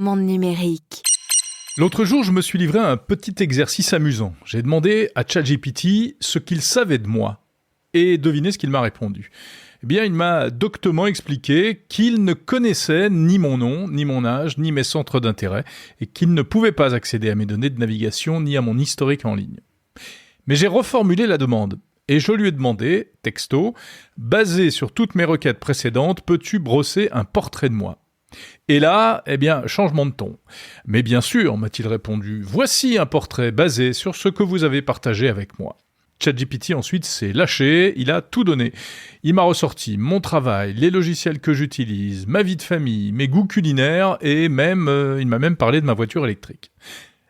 Monde numérique. L'autre jour, je me suis livré à un petit exercice amusant. J'ai demandé à ChatGPT ce qu'il savait de moi. Et devinez ce qu'il m'a répondu. Eh bien, il m'a doctement expliqué qu'il ne connaissait ni mon nom, ni mon âge, ni mes centres d'intérêt, et qu'il ne pouvait pas accéder à mes données de navigation, ni à mon historique en ligne. Mais j'ai reformulé la demande, et je lui ai demandé, texto, « Basé sur toutes mes requêtes précédentes, peux-tu brosser un portrait de moi ?» Et là, changement de ton. « Mais bien sûr, m'a-t-il répondu, voici un portrait basé sur ce que vous avez partagé avec moi. » ChatGPT ensuite s'est lâché, il a tout donné. Il m'a ressorti mon travail, les logiciels que j'utilise, ma vie de famille, mes goûts culinaires et il m'a même parlé de ma voiture électrique.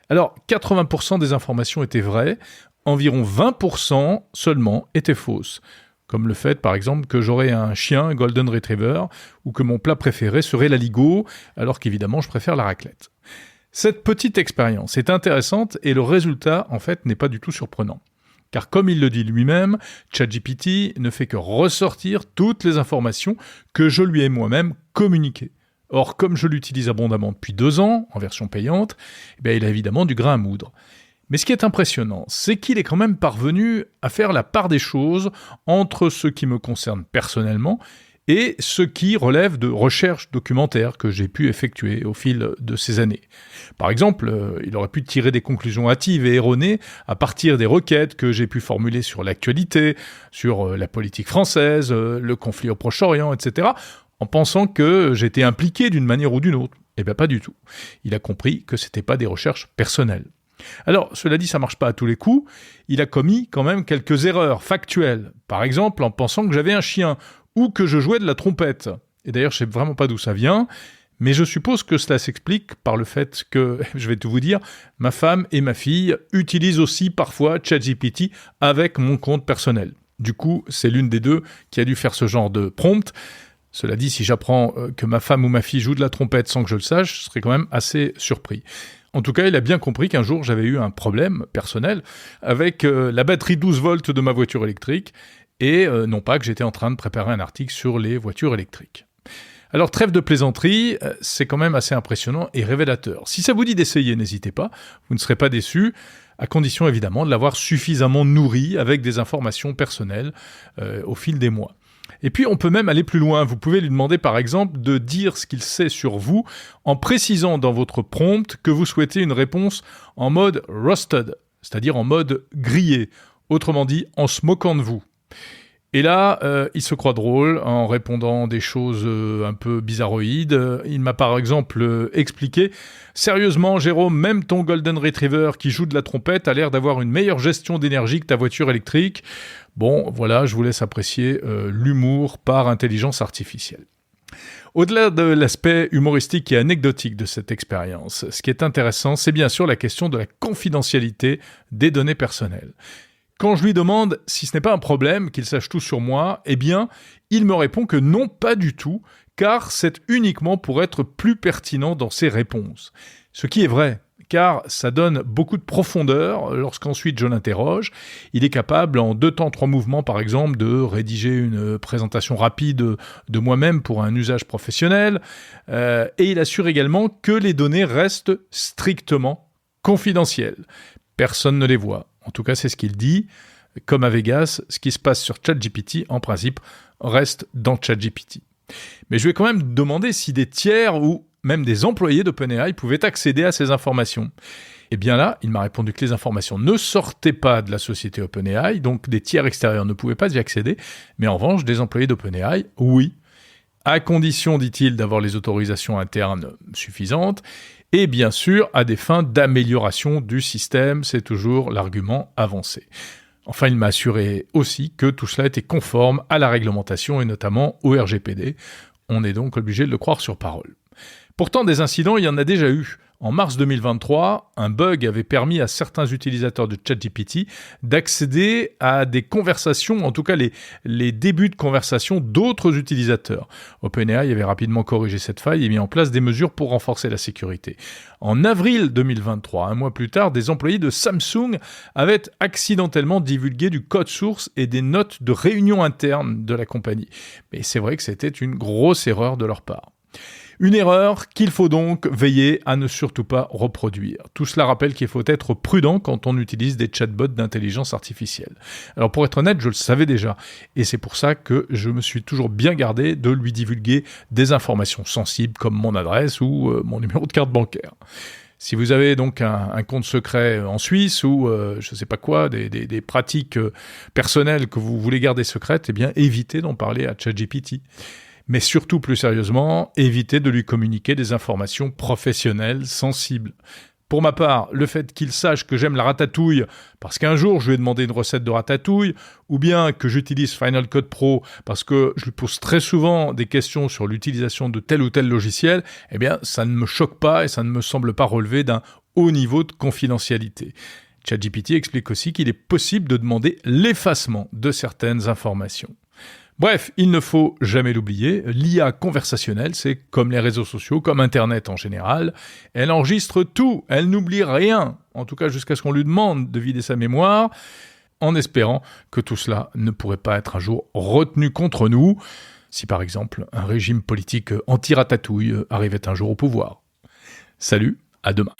Alors, 80% des informations étaient vraies, environ 20% seulement étaient fausses. Comme le fait, par exemple, que j'aurais un chien, un Golden Retriever, ou que mon plat préféré serait l'aligot, alors qu'évidemment, je préfère la raclette. Cette petite expérience est intéressante et le résultat, en fait, n'est pas du tout surprenant. Car comme il le dit lui-même, ChatGPT ne fait que ressortir toutes les informations que je lui ai moi-même communiquées. Or, comme je l'utilise abondamment depuis 2 ans, en version payante, il a évidemment du grain à moudre. Mais ce qui est impressionnant, c'est qu'il est quand même parvenu à faire la part des choses entre ce qui me concerne personnellement et ce qui relève de recherches documentaires que j'ai pu effectuer au fil de ces années. Par exemple, il aurait pu tirer des conclusions hâtives et erronées à partir des requêtes que j'ai pu formuler sur l'actualité, sur la politique française, le conflit au Proche-Orient, etc., en pensant que j'étais impliqué d'une manière ou d'une autre. Eh bien, pas du tout. Il a compris que c'était pas des recherches personnelles. Alors, cela dit, ça marche pas à tous les coups. Il a commis quand même quelques erreurs factuelles. Par exemple, en pensant que j'avais un chien ou que je jouais de la trompette. Et d'ailleurs, je sais vraiment pas d'où ça vient, mais je suppose que cela s'explique par le fait que, je vais tout vous dire, ma femme et ma fille utilisent aussi parfois ChatGPT avec mon compte personnel. Du coup, c'est l'une des deux qui a dû faire ce genre de prompt. Cela dit, si j'apprends que ma femme ou ma fille joue de la trompette sans que je le sache, je serais quand même assez surpris. En tout cas, il a bien compris qu'un jour, j'avais eu un problème personnel avec la batterie 12 volts de ma voiture électrique et non pas que j'étais en train de préparer un article sur les voitures électriques. Alors, trêve de plaisanterie, c'est quand même assez impressionnant et révélateur. Si ça vous dit d'essayer, n'hésitez pas, vous ne serez pas déçus, à condition évidemment de l'avoir suffisamment nourri avec des informations personnelles au fil des mois. Et puis, on peut même aller plus loin. Vous pouvez lui demander, par exemple, de dire ce qu'il sait sur vous en précisant dans votre prompt que vous souhaitez une réponse en mode roasted, c'est-à-dire en mode grillé, autrement dit, en se moquant de vous. Et là, il se croit drôle en répondant des choses un peu bizarroïdes. Il m'a par exemple expliqué « Sérieusement, Jérôme, même ton Golden Retriever qui joue de la trompette a l'air d'avoir une meilleure gestion d'énergie que ta voiture électrique. » Bon, voilà, je vous laisse apprécier l'humour par intelligence artificielle. Au-delà de l'aspect humoristique et anecdotique de cette expérience, ce qui est intéressant, c'est bien sûr la question de la confidentialité des données personnelles. Quand je lui demande si ce n'est pas un problème qu'il sache tout sur moi, il me répond que non, pas du tout, car c'est uniquement pour être plus pertinent dans ses réponses. Ce qui est vrai, car ça donne beaucoup de profondeur lorsqu'ensuite je l'interroge. Il est capable, en 2 temps 3 mouvements par exemple, de rédiger une présentation rapide de moi-même pour un usage professionnel, et il assure également que les données restent strictement confidentielles. Personne ne les voit. En tout cas, c'est ce qu'il dit. Comme à Vegas, ce qui se passe sur ChatGPT, en principe, reste dans ChatGPT. Mais je vais quand même demander si des tiers ou même des employés d'OpenAI pouvaient accéder à ces informations. Et bien là, il m'a répondu que les informations ne sortaient pas de la société OpenAI, donc des tiers extérieurs ne pouvaient pas y accéder, mais en revanche, des employés d'OpenAI, oui, à condition, dit-il, d'avoir les autorisations internes suffisantes, et bien sûr, à des fins d'amélioration du système, c'est toujours l'argument avancé. Enfin, il m'a assuré aussi que tout cela était conforme à la réglementation et notamment au RGPD. On est donc obligé de le croire sur parole. Pourtant, des incidents, il y en a déjà eu. En mars 2023, un bug avait permis à certains utilisateurs de ChatGPT d'accéder à des conversations, en tout cas les débuts de conversation d'autres utilisateurs. OpenAI avait rapidement corrigé cette faille et mis en place des mesures pour renforcer la sécurité. En avril 2023, un mois plus tard, des employés de Samsung avaient accidentellement divulgué du code source et des notes de réunion interne de la compagnie. Mais c'est vrai que c'était une grosse erreur de leur part. Une erreur qu'il faut donc veiller à ne surtout pas reproduire. Tout cela rappelle qu'il faut être prudent quand on utilise des chatbots d'intelligence artificielle. Alors pour être honnête, je le savais déjà, et c'est pour ça que je me suis toujours bien gardé de lui divulguer des informations sensibles comme mon adresse ou mon numéro de carte bancaire. Si vous avez donc un compte secret en Suisse ou je ne sais pas quoi, des pratiques personnelles que vous voulez garder secrètes, eh bien évitez d'en parler à ChatGPT. Mais surtout, plus sérieusement, évitez de lui communiquer des informations professionnelles sensibles. Pour ma part, le fait qu'il sache que j'aime la ratatouille, parce qu'un jour je lui ai demandé une recette de ratatouille, ou bien que j'utilise Final Cut Pro parce que je lui pose très souvent des questions sur l'utilisation de tel ou tel logiciel, eh bien ça ne me choque pas et ça ne me semble pas relever d'un haut niveau de confidentialité. ChatGPT explique aussi qu'il est possible de demander l'effacement de certaines informations. Bref, il ne faut jamais l'oublier, l'IA conversationnelle, c'est comme les réseaux sociaux, comme Internet en général. Elle enregistre tout, elle n'oublie rien, en tout cas jusqu'à ce qu'on lui demande de vider sa mémoire, en espérant que tout cela ne pourrait pas être un jour retenu contre nous, si par exemple un régime politique anti-ratatouille arrivait un jour au pouvoir. Salut, à demain.